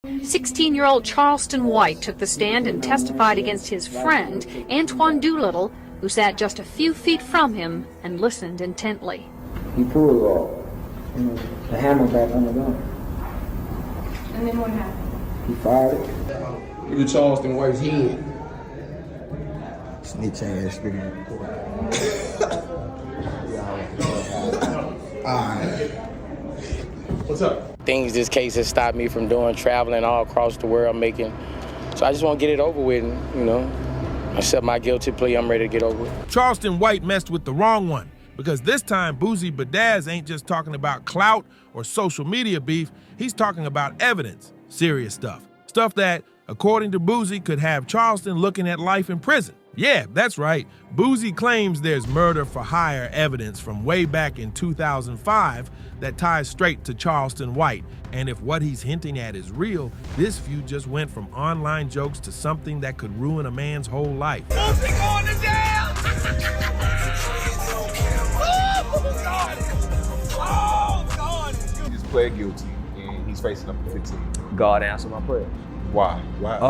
16-year-old Charleston White took the stand and testified against his friend, Antoine Doolittle, who sat just a few feet from him and listened intently. He pulled off the hammer back on the gun. And then what happened? He fired it. Look at Charleston White's head. Snitch ass speaking in court. Alright. What's up? Things this case has stopped me from doing, traveling all across the world, making. So I just want to get it over with, and, you know, accept my guilty plea. I'm ready to get over it. Charleston White messed with the wrong one, because this time Boosie Badazz ain't just talking about clout or social media beef. He's talking about evidence, serious stuff. Stuff that, according to Boosie, could have Charleston looking at life in prison. Yeah, that's right. Boosie claims there's murder-for-hire evidence from way back in 2005 that ties straight to Charleston White. And if what he's hinting at is real, this feud just went from online jokes to something that could ruin a man's whole life. Boosie going to jail! Oh, God! Oh, God! He just pled guilty and he's facing up to 15. God answered my prayer. Why?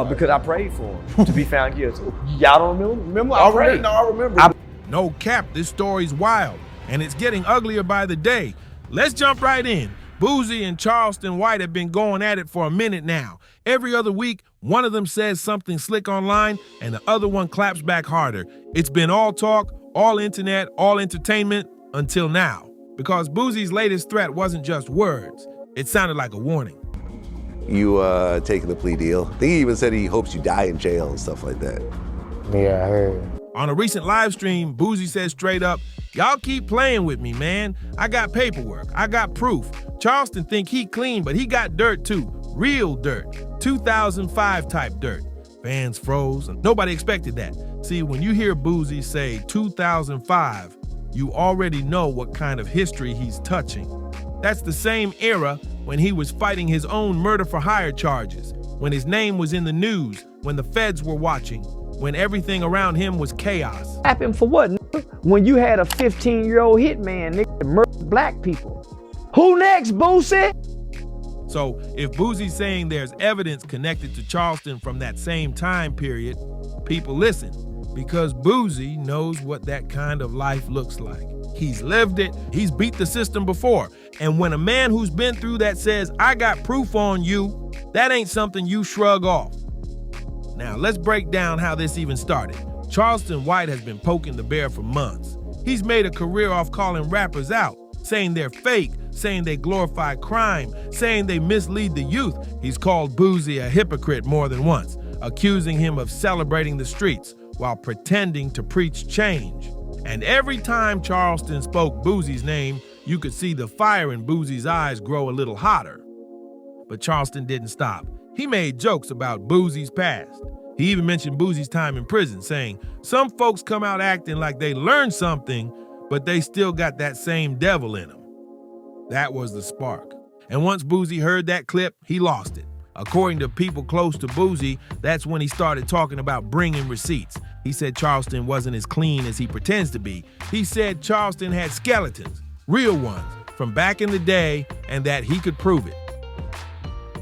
Because I prayed for him to be found guilty. Y'all don't remember? Remember I prayed? No, I remember. No cap, this story's wild, and it's getting uglier by the day. Let's jump right in. Boosie and Charleston White have been going at it for a minute now. Every other week, one of them says something slick online, and the other one claps back harder. It's been all talk, all internet, all entertainment, until now. Because Boosie's latest threat wasn't just words. It sounded like a warning. You taking the plea deal. I think he even said he hopes you die in jail and stuff like that. Yeah, I heard. On a recent live stream, Boosie said straight up, "Y'all keep playing with me, man. I got paperwork. I got proof. Charleston think he clean, but he got dirt too. Real dirt. 2005 type dirt." Fans froze, and nobody expected that. See, when you hear Boosie say 2005, you already know what kind of history he's touching. That's the same era when he was fighting his own murder-for-hire charges, when his name was in the news, when the feds were watching, when everything around him was chaos. Happened for what, nigga? When you had a 15-year-old hitman, nigga, that murdered black people. Who next, Boosie? So if Boosie's saying there's evidence connected to Charleston from that same time period, people listen, because Boosie knows what that kind of life looks like. He's lived it, he's beat the system before. And when a man who's been through that says, "I got proof on you," that ain't something you shrug off. Now let's break down how this even started. Charleston White has been poking the bear for months. He's made a career off calling rappers out, saying they're fake, saying they glorify crime, saying they mislead the youth. He's called Boosie a hypocrite more than once, accusing him of celebrating the streets while pretending to preach change. And every time Charleston spoke Boosie's name, you could see the fire in Boosie's eyes grow a little hotter. But Charleston didn't stop. He made jokes about Boosie's past. He even mentioned Boosie's time in prison, saying, "Some folks come out acting like they learned something, but they still got that same devil in them." That was the spark. And once Boosie heard that clip, he lost it. According to people close to Boosie, that's when he started talking about bringing receipts. He said Charleston wasn't as clean as he pretends to be. He said Charleston had skeletons, real ones, from back in the day, and that he could prove it.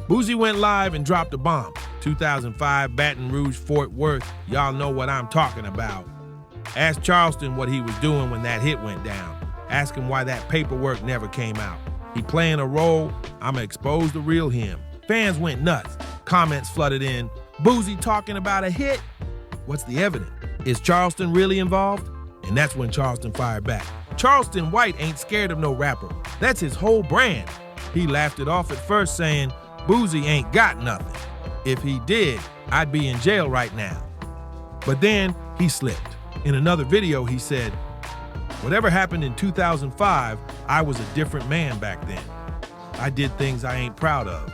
Boosie went live and dropped a bomb. 2005, Baton Rouge, Fort Worth, y'all know what I'm talking about. Ask Charleston what he was doing when that hit went down. Ask him why that paperwork never came out. He playing a role, I'ma expose the real him. Fans went nuts. Comments flooded in. Boosie talking about a hit? What's the evidence? Is Charleston really involved? And that's when Charleston fired back. Charleston White ain't scared of no rapper. That's his whole brand. He laughed it off at first, saying, "Boosie ain't got nothing. If he did, I'd be in jail right now." But then he slipped. In another video, he said, "Whatever happened in 2005, I was a different man back then. I did things I ain't proud of."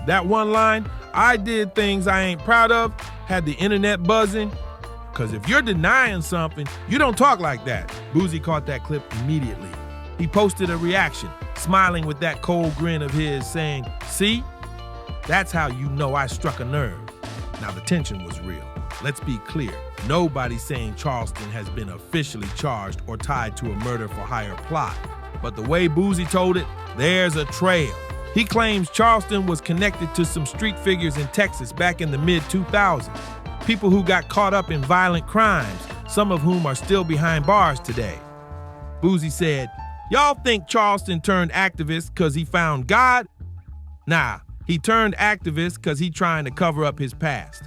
That one line, "I did things I ain't proud of," had the internet buzzing. Because if you're denying something, you don't talk like that. Boosie caught that clip immediately. He posted a reaction, smiling with that cold grin of his, saying, "See? That's how you know I struck a nerve." Now the tension was real. Let's be clear. Nobody's saying Charleston has been officially charged or tied to a murder-for-hire plot. But the way Boosie told it, there's a trail. He claims Charleston was connected to some street figures in Texas back in the mid-2000s, people who got caught up in violent crimes, some of whom are still behind bars today. Boosie said, "Y'all think Charleston turned activist because he found God? Nah, he turned activist because he trying to cover up his past."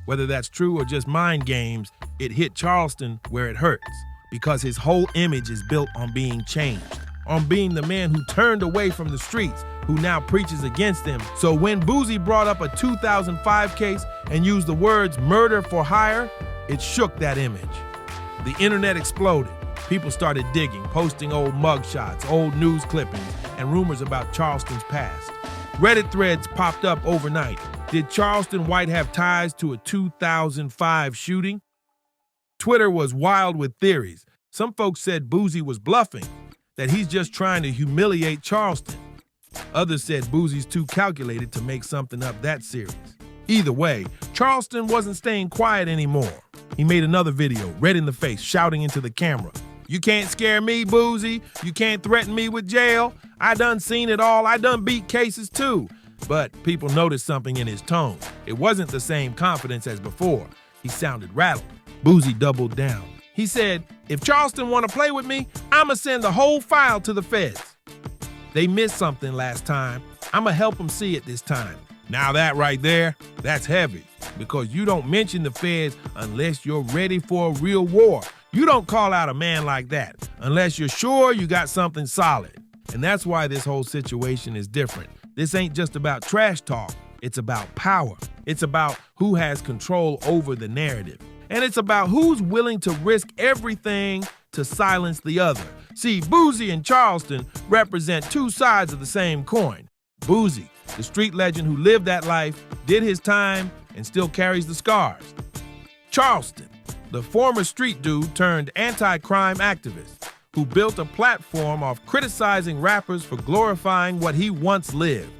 Whether that's true or just mind games, it hit Charleston where it hurts, because his whole image is built on being changed, on being the man who turned away from the streets, who now preaches against them. So when Boosie brought up a 2005 case and used the words "murder for hire," it shook that image. The internet exploded. People started digging, posting old mugshots, old news clippings, and rumors about Charleston's past. Reddit threads popped up overnight. Did Charleston White have ties to a 2005 shooting? Twitter was wild with theories. Some folks said Boosie was bluffing, that he's just trying to humiliate Charleston. Others said Boosie's too calculated to make something up that serious. Either way, Charleston wasn't staying quiet anymore. He made another video, red in the face, shouting into the camera, "You can't scare me, Boosie. You can't threaten me with jail. I done seen it all. I done beat cases too." But people noticed something in his tone. It wasn't the same confidence as before. He sounded rattled. Boosie doubled down. He said, "If Charleston want to play with me, I'ma send the whole file to the feds. They missed something last time. I'ma help them see it this time." Now that right there, that's heavy, because you don't mention the feds unless you're ready for a real war. You don't call out a man like that unless you're sure you got something solid. And that's why this whole situation is different. This ain't just about trash talk. It's about power. It's about who has control over the narrative. And it's about who's willing to risk everything to silence the other. See, Boosie and Charleston represent two sides of the same coin. Boosie, the street legend who lived that life, did his time, and still carries the scars. Charleston, the former street dude turned anti-crime activist, who built a platform off criticizing rappers for glorifying what he once lived.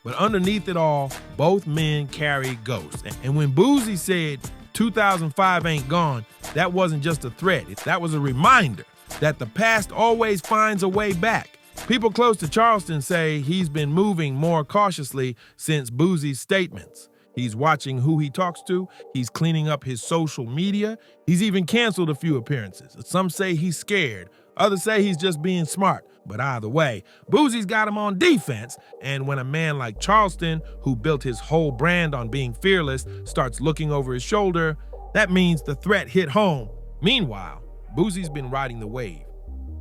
But underneath it all, both men carry ghosts. And when Boosie said 2005 ain't gone, that wasn't just a threat. That was a reminder that the past always finds a way back. People close to Charleston say he's been moving more cautiously since Boosie's statements. He's watching who he talks to. He's cleaning up his social media. He's even canceled a few appearances. Some say he's scared. Others say he's just being smart. But either way, Boosie's got him on defense. And when a man like Charleston, who built his whole brand on being fearless, starts looking over his shoulder, that means the threat hit home. Meanwhile, Boosie's been riding the wave.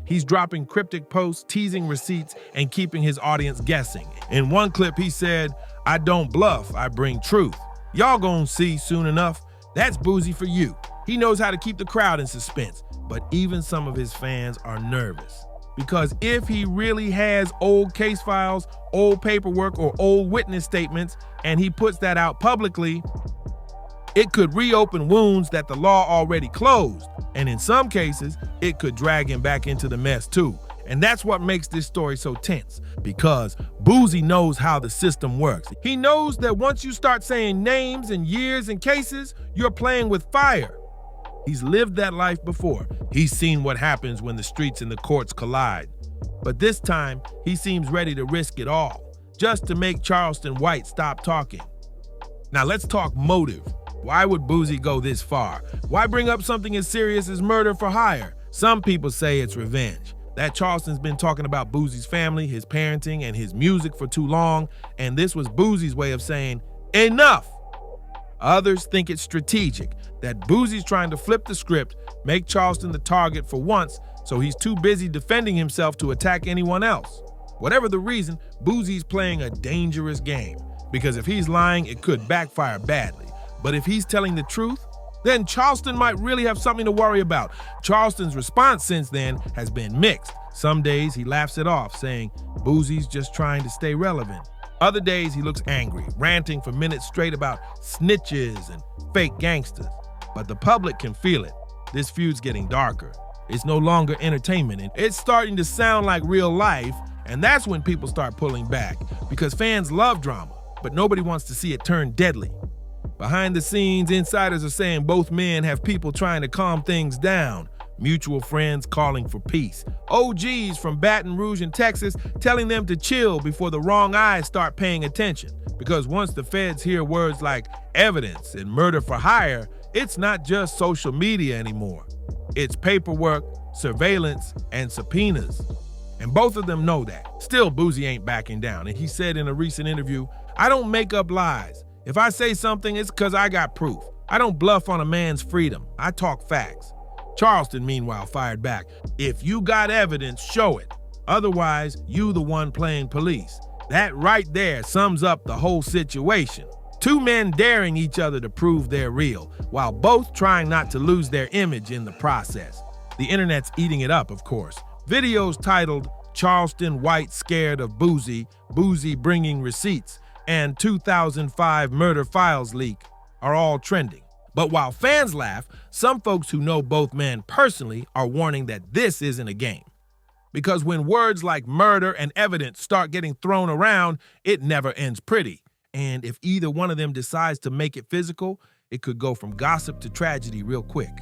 He's dropping cryptic posts, teasing receipts, and keeping his audience guessing. In one clip, he said, "I don't bluff, I bring truth. Y'all gonna see soon enough. That's Boosie for you." He knows how to keep the crowd in suspense, but even some of his fans are nervous. Because if he really has old case files, old paperwork, or old witness statements, and he puts that out publicly, it could reopen wounds that the law already closed. And in some cases, it could drag him back into the mess too. And that's what makes this story so tense, because Boosie knows how the system works. He knows that once you start saying names and years and cases, you're playing with fire. He's lived that life before. He's seen what happens when the streets and the courts collide. But this time, he seems ready to risk it all, just to make Charleston White stop talking. Now let's talk motive. Why would Boosie go this far? Why bring up something as serious as murder for hire? Some people say it's revenge. That Charleston's been talking about Boosie's family, his parenting, and his music for too long, and this was Boosie's way of saying, enough! Others think it's strategic, that Boosie's trying to flip the script, make Charleston the target for once, so he's too busy defending himself to attack anyone else. Whatever the reason, Boosie's playing a dangerous game, because if he's lying, it could backfire badly. But if he's telling the truth, then Charleston might really have something to worry about. Charleston's response since then has been mixed. Some days he laughs it off, saying Boosie's just trying to stay relevant. Other days he looks angry, ranting for minutes straight about snitches and fake gangsters. But the public can feel it. This feud's getting darker. It's no longer entertainment, and it's starting to sound like real life, and that's when people start pulling back, because fans love drama, but nobody wants to see it turn deadly. Behind the scenes, insiders are saying both men have people trying to calm things down. mutual friends calling for peace, OGs from Baton Rouge in Texas telling them to chill before the wrong eyes start paying attention. Because once the feds hear words like evidence and murder for hire, it's not just social media anymore. It's paperwork, surveillance, and subpoenas. And both of them know that. Still, Boosie ain't backing down. And he said in a recent interview, "I don't make up lies. If I say something, it's because I got proof. I don't bluff on a man's freedom. I talk facts." Charleston, meanwhile, fired back. "If you got evidence, show it. Otherwise, you the one playing police." That right there sums up the whole situation. Two men daring each other to prove they're real, while both trying not to lose their image in the process. The internet's eating it up, of course. Videos titled "Charleston White Scared of Boosie, Boosie Bringing Receipts," and 2005 Murder Files leak are all trending. But while fans laugh, some folks who know both men personally are warning that this isn't a game. Because when words like murder and evidence start getting thrown around, it never ends pretty. And if either one of them decides to make it physical, it could go from gossip to tragedy real quick.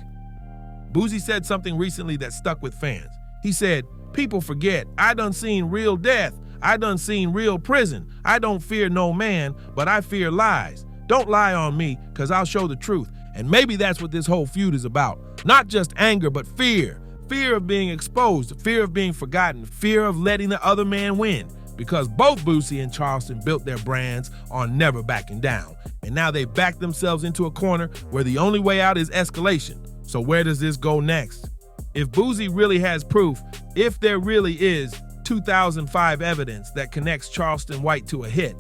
Boosie said something recently that stuck with fans. He said, "People forget, I done seen real death. I done seen real prison. I don't fear no man, but I fear lies. Don't lie on me, cause I'll show the truth." And maybe that's what this whole feud is about. Not just anger, but fear. Fear of being exposed, fear of being forgotten, fear of letting the other man win. Because both Boosie and Charleston built their brands on never backing down. And now they've backed themselves into a corner where the only way out is escalation. So where does this go next? If Boosie really has proof, if there really is 2005 evidence that connects Charleston White to a hit,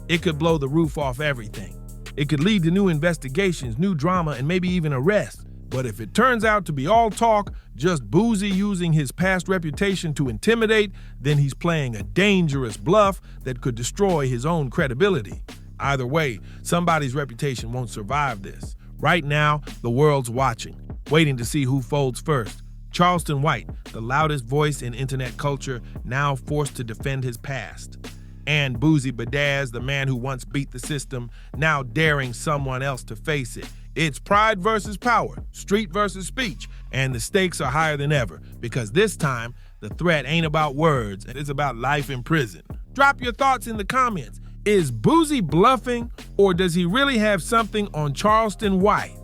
it could blow the roof off everything. It could lead to new investigations, new drama, and maybe even arrests. But if it turns out to be all talk, just Boosie using his past reputation to intimidate, then he's playing a dangerous bluff that could destroy his own credibility. Either way, somebody's reputation won't survive this. Right now, the world's watching, waiting to see who folds first. Charleston White, the loudest voice in internet culture, now forced to defend his past. And Boosie Badazz, the man who once beat the system, now daring someone else to face it. It's pride versus power, street versus speech, and the stakes are higher than ever, because this time, the threat ain't about words, it's about life in prison. Drop your thoughts in the comments. Is Boosie bluffing, or does he really have something on Charleston White?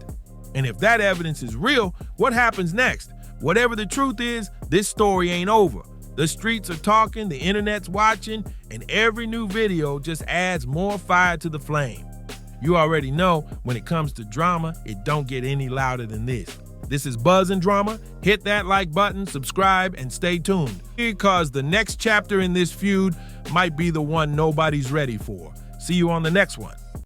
And if that evidence is real, what happens next? Whatever the truth is, this story ain't over. The streets are talking, the internet's watching, and every new video just adds more fire to the flame. You already know, when it comes to drama, it don't get any louder than this. This is Buzz and Drama. Hit that like button, subscribe, and stay tuned, because the next chapter in this feud might be the one nobody's ready for. See you on the next one.